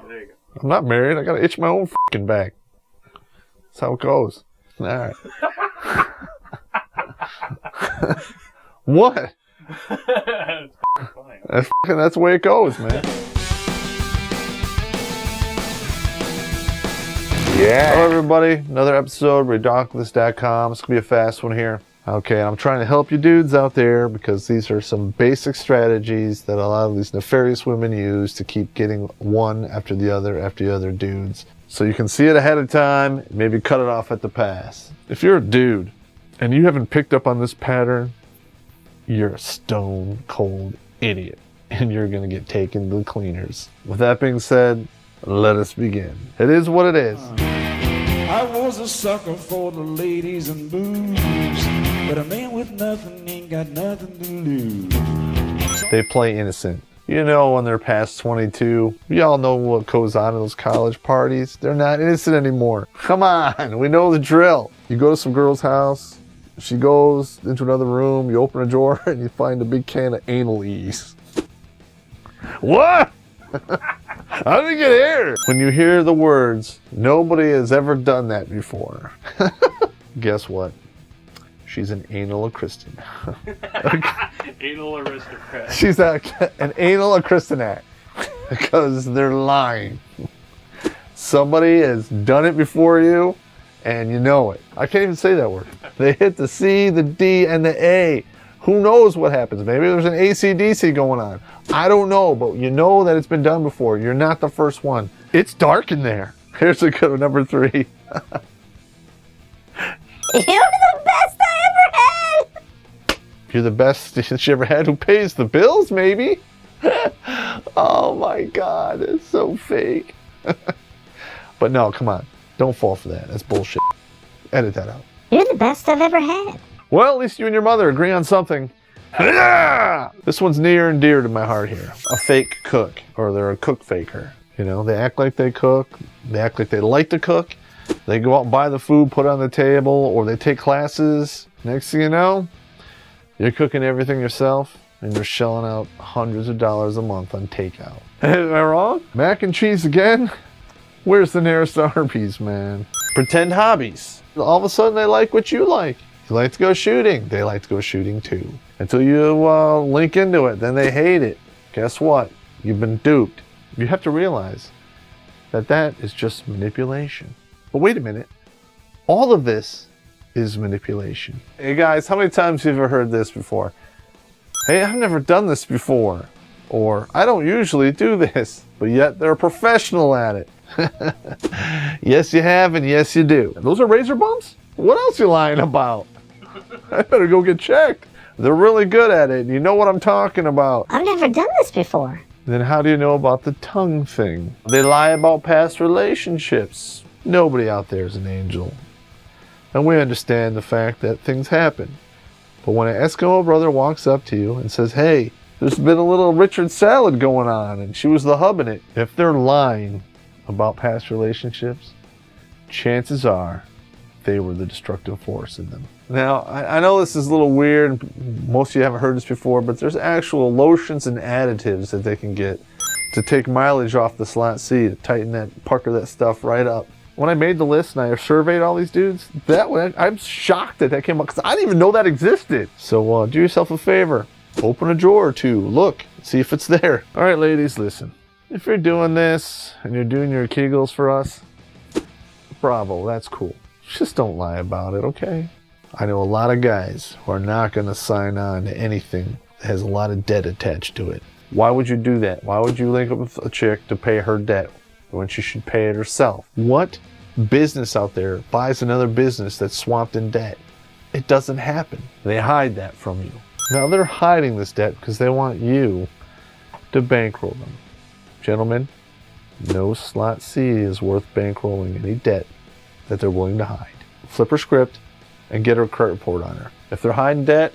There you go. I'm not married. I gotta itch my own fucking back. That's how it goes. All right. What? That's funny. That's the way it goes, man. Yeah. Hello, everybody. Another episode of Redonkulous.com. It's going to be a fast one here. Okay, I'm trying to help you dudes out there because these are some basic strategies that a lot of these nefarious women use to keep getting one after the other dudes. So you can see it ahead of time, maybe cut it off at the pass. If you're a dude and you haven't picked up on this pattern, you're a stone cold idiot and you're going to get taken to the cleaners. With that being said, let us begin. It is what it is. I was a sucker for the ladies and booze, but a man with nothing ain't got nothing to lose. They play innocent. You know, when they're past 22, we all know what goes on in those college parties. They're not innocent anymore. Come on, we know the drill. You go to some girl's house, she goes into another room, you open a drawer, and you find a big can of anal ease. What? How did we get here? When you hear the words, nobody has ever done that before. Guess what? She's an anal Christian. Anal aristocrat. She's an anal Christianac because they're lying. Somebody has done it before you and you know it. I can't even say that word. They hit the C, the D, and the A. Who knows what happens? Maybe there's an AC/DC going on. I don't know, but you know that it's been done before. You're not the first one. It's dark in there. Here's a good one, number 3. You're the best I ever had! You're the best that you ever had. Who pays the bills, maybe? Oh my God, it's so fake. But no, come on. Don't fall for that. That's bullshit. Edit that out. You're the best I've ever had. Well, at least you and your mother agree on something. This one's near and dear to my heart here. A fake cook, or they're a cook faker. You know, they act like they cook. They act like they like to cook. They go out and buy the food, put it on the table, or they take classes. Next thing you know, you're cooking everything yourself, and you're shelling out hundreds of dollars a month on takeout. Am I wrong? Mac and cheese again? Where's the nearest Arby's, man? Pretend hobbies. All of a sudden, they like what you like. You like to go shooting. They like to go shooting too. Until you link into it, then they hate it. Guess what? You've been duped. You have to realize that that is just manipulation. But wait a minute. All of this is manipulation. Hey guys, how many times have you ever heard this before? Hey, I've never done this before. Or, I don't usually do this. But yet they're a professional at it. Yes, you have, and yes, you do. Those are razor bumps? What else are you lying about? I better go get checked. They're really good at it. You know what I'm talking about. I've never done this before. Then how do you know about the tongue thing? They lie about past relationships. Nobody out there is an angel. And we understand the fact that things happen. But when an Eskimo brother walks up to you and says, hey, there's been a little Richard salad going on and she was the hub in it. If they're lying about past relationships, chances are they were the destructive force in them. Now, I know this is a little weird. Most of you haven't heard this before, but there's actual lotions and additives that they can get to take mileage off the slot C, to tighten that, pucker that stuff right up. When I made the list and I surveyed all these dudes, I'm shocked that came up because I didn't even know that existed. So do yourself a favor. Open a drawer or two. Look, see if it's there. All right, ladies, listen. If you're doing this and you're doing your Kegels for us, bravo, that's cool. Just don't lie about it, okay? I know a lot of guys who are not going to sign on to anything that has a lot of debt attached to it. Why would you do that? Why would you link up with a chick to pay her debt when she should pay it herself? What business out there buys another business that's swamped in debt? It doesn't happen. They hide that from you. Now they're hiding this debt because they want you to bankroll them. Gentlemen, no slot C is worth bankrolling any debt that they're willing to hide. Flip her script and get her credit report on her. If they're hiding debt,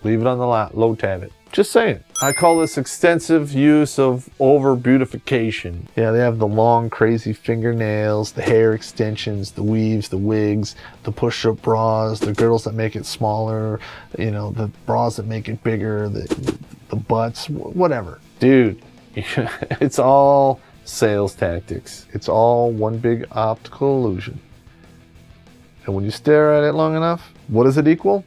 leave it on the lot, low tab it. Just saying. I call this extensive use of over-beautification. Yeah, they have the long, crazy fingernails, the hair extensions, the weaves, the wigs, the push-up bras, the girdles that make it smaller, you know, the bras that make it bigger, the butts, whatever. Dude, it's all sales tactics. It's all one big optical illusion. And when you stare at it long enough, what does it equal?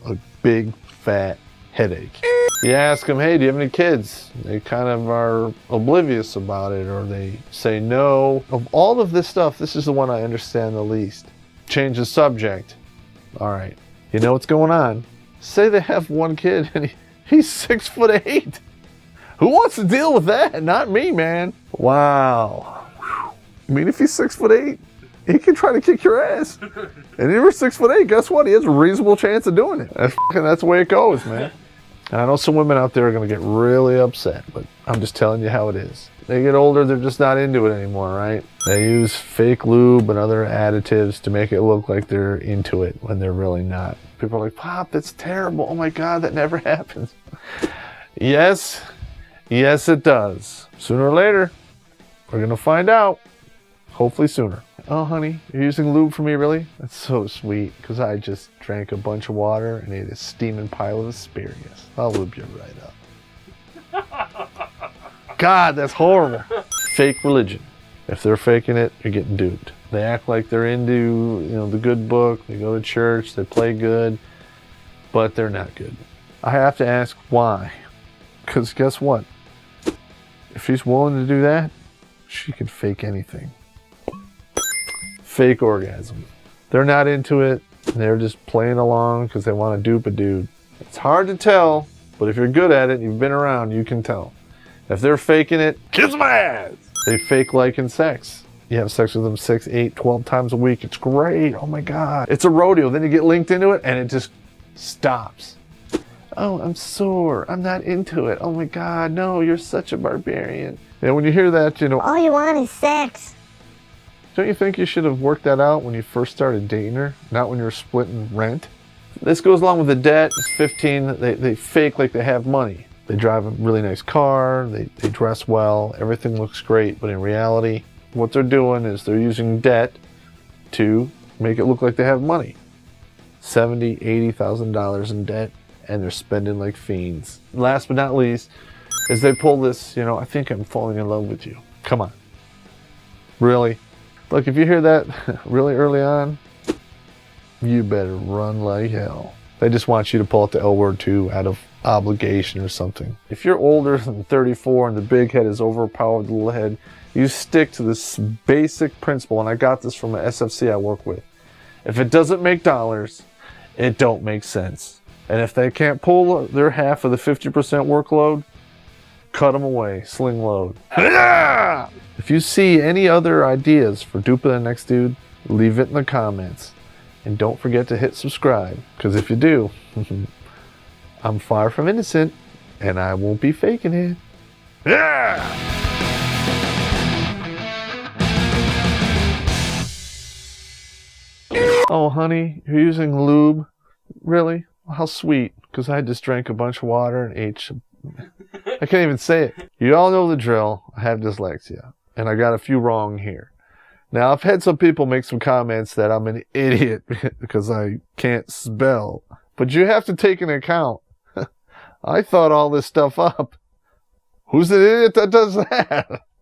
A big fat headache. You ask them, hey, do you have any kids? They kind of are oblivious about it, or they say no. Of all of this stuff, this is the one I understand the least. Change the subject. All right, you know what's going on? Say they have one kid and he's 6'8". Who wants to deal with that? Not me, man. Wow. I mean, if he's 6'8", he can try to kick your ass. And if you're 6'8", guess what? He has a reasonable chance of doing it. That's the way it goes, man. And I know some women out there are going to get really upset, but I'm just telling you how it is. They get older, they're just not into it anymore, right? They use fake lube and other additives to make it look like they're into it when they're really not. People are like, Popp, that's terrible. Oh my God, that never happens. Yes, it does. Sooner or later, we're going to find out. Hopefully sooner. Oh, honey, you're using lube for me, really? That's so sweet, because I just drank a bunch of water and ate a steaming pile of asparagus. I'll lube you right up. God, that's horrible. Fake religion. If they're faking it, you're getting duped. They act like they're into, the good book. They go to church. They play good, but they're not good. I have to ask why. Because guess what? If she's willing to do that, she can fake anything. Fake orgasm. They're not into it. They're just playing along because they want to dupe a dude. It's hard to tell, but if you're good at it and you've been around, you can tell. If they're faking it, kiss my ass. They fake liking sex. You have sex with them 6, 8, 12 times a week. It's great. Oh my God. It's a rodeo. Then you get linked into it and it just stops. Oh, I'm sore. I'm not into it. Oh my God. No, you're such a barbarian. And when you hear that, All you want is sex. Don't you think you should have worked that out when you first started dating her, not when you were splitting rent? This goes along with the debt. It's 15. They fake like they have money. They drive a really nice car. They dress well. Everything looks great. But in reality, what they're doing is they're using debt to make it look like they have money. $70,000, $80,000 in debt, and they're spending like fiends. Last but not least, is they pull this, I think I'm falling in love with you. Come on. Really? Look, if you hear that really early on, you better run like hell. They just want you to pull out the L word too out of obligation or something. If you're older than 34 and the big head has overpowered the little head, you stick to this basic principle, and I got this from an SFC I work with. If it doesn't make dollars, it don't make sense. And if they can't pull their half of the 50% workload, cut them away, sling load. If you see any other ideas for duping the next dude, leave it in the comments. And don't forget to hit subscribe, because if you do, I'm far from innocent, and I won't be faking it. Oh, honey, you're using lube? Really? How sweet, because I just drank a bunch of water and ate I can't even say it. You all know the drill. I have dyslexia, and I got a few wrong here. Now, I've had some people make some comments that I'm an idiot because I can't spell. But you have to take into account, I thought all this stuff up. Who's the idiot that does that?